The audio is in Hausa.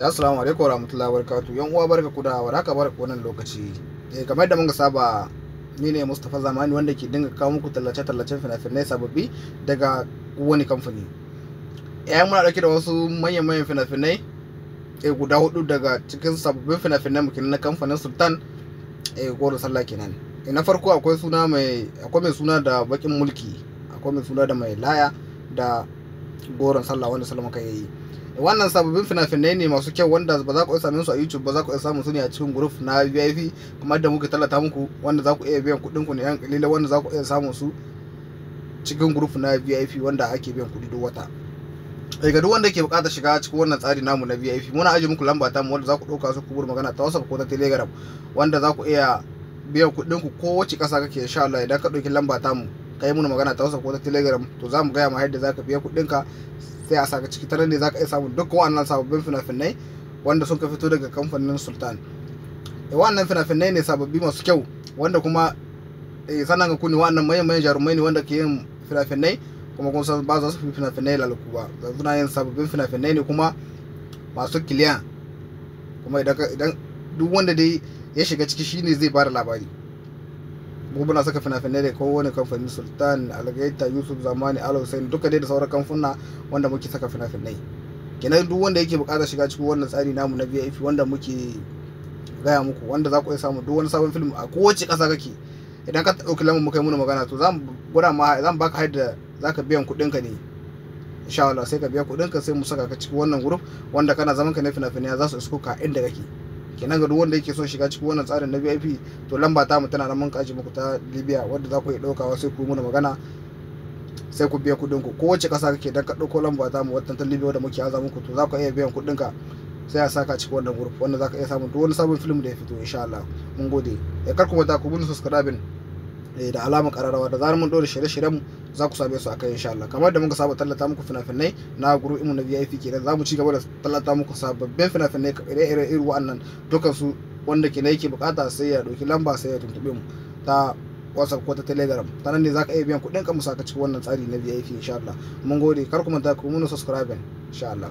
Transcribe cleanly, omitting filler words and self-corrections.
Assalamu alaikum warahmatullahi wabarakatuh. Yan uwa barka ku da warhaka, barka wannan lokaci. Kamar yadda muka saba, ni ne Mustapha Zamani wanda ke dinga kawo muku tallace-tallacen fina-finai sababbi daga wani kamfani. Muna dauke da wasu manyan fina-finai guda 4 daga cikin sababbin fina-finan muke na kamfanin Sultan Goro Sallah kenan. Na farko akwai mai suna da Bakin Mulki, akwai mai suna da Mai Laya da Goron Sallah wanda Salma kai yayi. Wannan sababbin fina-finai ne masu kyau wanda ba za ku iya samun su a YouTube ba, za ku iya samun su ne a cikin group na VIP kamar da muke tallata muku, wanda za ku iya biyan kuɗin ku ne yan kalila, wanda za ku iya samun su cikin group na VIP wanda ake biyan kuɗi duk wata. Ga duk wanda ke buƙatar shiga cikin wannan tsari namu na VIP, muna aje muku lamba ta mu wanda za ku ɗauka su ku bar magana ta WhatsApp ko ta Telegram, wanda za ku iya biyan kuɗin ku ko wace ƙasa kake. Insha Allah idan ka ɗauki lamba ta mu kai muna magana ta WhatsApp ko ta Telegram, to za mu gaya ma yadda za ka biya kuɗin ka, sai a saka ciki tare ne za ka iya samun dukkan wannan sababbin fina-finai wanda sun ka fito daga kamfanin Sultan. Wannan fina-finai ne sababbi masu kyau wanda kuma sannan ga kuni wannan mayan jarumai ne wanda ke yin fina-finai, kuma kun san ba za su fi fina-finai lalaku ba. Suna yin sababbin fina-finai ne kuma masu kiliyan, kuma idan duk wanda dai ya shiga ciki shine zai bada labari. Mu muna saka fina-finai da kowane kamfanin Sultan, Algaita, Yusuf Zamani, Al Hussein, duka dai da sauran kamfuna wanda muke saka fina-finai. Kenan duk wanda yake buƙatar shiga cikin wannan tsari namu na VIP wanda muke gaya muku, wanda za ku iya samu duk wani sabon film a kowace ƙasa kake, idan ka ɗauki lamar muka yi muna magana, to zan baka haida za ka biyan kuɗinka ne. Insha Allah sai ka biya kuɗinka sai mu saka ka cikin wannan group wanda kana zaman ka na fina-finai za su isko ka inda kake. Kenan ga duk wanda yake so shiga cikin wannan tsarin na VIP, to lamba ta mu tana nan mun kaji muku ta Libya, wanda za ku iya ɗaukawa sai ku yi muna magana sai ku biya kuɗin ku kowace ƙasa kake. Dan ka ɗauko lamba ta mu wata ta Libya wanda muke haza muku, to za ku iya biyan kuɗin ka sai a saka cikin wannan group wanda za ka iya samun duk wani sabon film da ya fito. Insha Allah mun gode. Kar ku manta ku bin subscribe da alamar kararrawa, da zarar mun dora shirye-shiryen mu za ku same su akai. Insha Allah kamar da muka saba tallata muku fina-finai na group mu na VIP kenan, za mu ci gaba da tallata muku sababbin fina-finai ire-ire irin wannan dukkan su, wanda ke yake bukata sai ya dauki lamba sai ya tuntube mu ta WhatsApp ko ta Telegram. Ta nan ne za ka iya biyan kuɗin ka mu saka cikin wannan tsari na VIP. Insha Allah mun gode. Kar ku manta ku mun subscribe. Insha Allah.